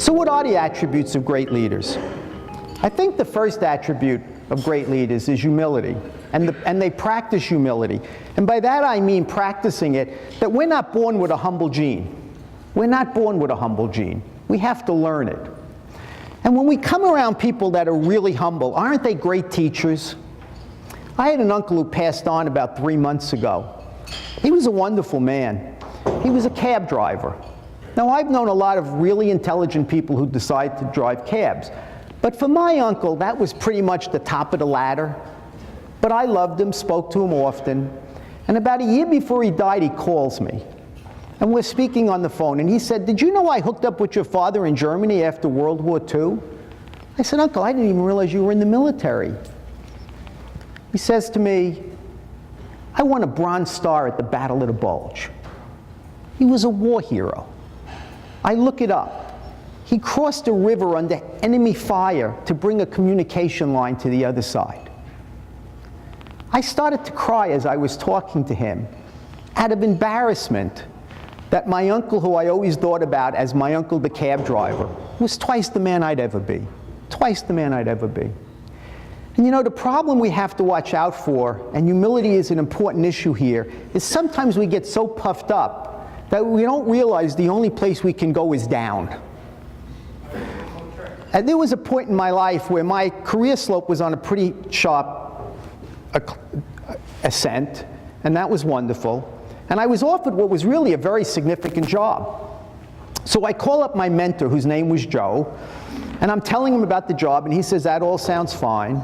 So what are the attributes of great leaders? I think the first attribute of great leaders is humility, and they practice humility. And by that I mean practicing it, that we're not born with a humble gene. We're not born with a humble gene. We have to learn it. And when we come around people that are really humble, aren't they great teachers? I had an uncle who passed on about 3 months ago. He was a wonderful man. He was a cab driver. Now, I've known a lot of really intelligent people who decide to drive cabs. But for my uncle, that was pretty much the top of the ladder. But I loved him, spoke to him often. And about a year before he died, he calls me. And we're speaking on the phone. And he said, "Did you know I hooked up with your father in Germany after World War II?" I said, "Uncle, I didn't even realize you were in the military." He says to me, "I won a Bronze Star at the Battle of the Bulge." He was a war hero. I look it up. He crossed a river under enemy fire to bring a communication line to the other side. I started to cry as I was talking to him out of embarrassment that my uncle, who I always thought about as my uncle the cab driver, was twice the man I'd ever be. Twice the man I'd ever be. And you know, the problem we have to watch out for, and humility is an important issue here, is sometimes we get so puffed up that we don't realize the only place we can go is down. And there was a point in my life where my career slope was on a pretty sharp ascent, and that was wonderful. And I was offered what was really a very significant job. So I call up my mentor, whose name was Joe, and I'm telling him about the job, and he says, "That all sounds fine."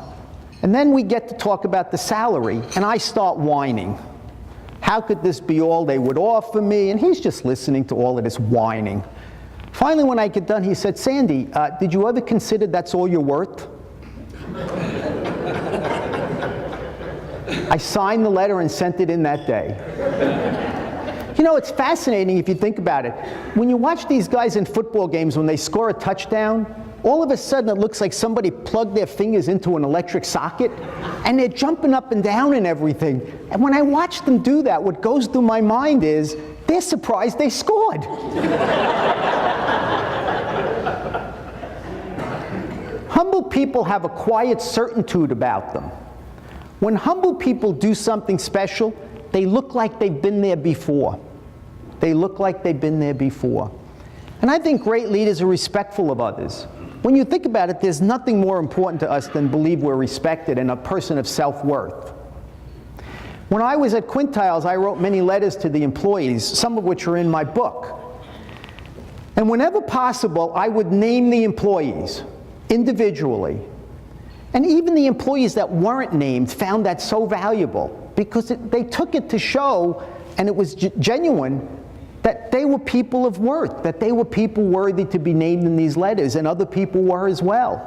And then we get to talk about the salary, and I start whining. How could this be all they would offer me? And he's just listening to all of this whining. Finally, when I get done, he said, "Sandy, did you ever consider that's all you're worth?" I signed the letter and sent it in that day. You know, it's fascinating if you think about it. When you watch these guys in football games, when they score a touchdown, all of a sudden it looks like somebody plugged their fingers into an electric socket, and they're jumping up and down and everything. And when I watch them do that, what goes through my mind is, they're surprised they scored. Humble people have a quiet certitude about them. When humble people do something special, they look like they've been there before. They look like they've been there before. And I think great leaders are respectful of others. When you think about it, there's nothing more important to us than believe we're respected and a person of self-worth. When I was at Quintiles, I wrote many letters to the employees, some of which are in my book. And whenever possible, I would name the employees individually. And even the employees that weren't named found that so valuable, because they took it to show, and it was genuine, that they were people of worth, that they were people worthy to be named in these letters, and other people were as well.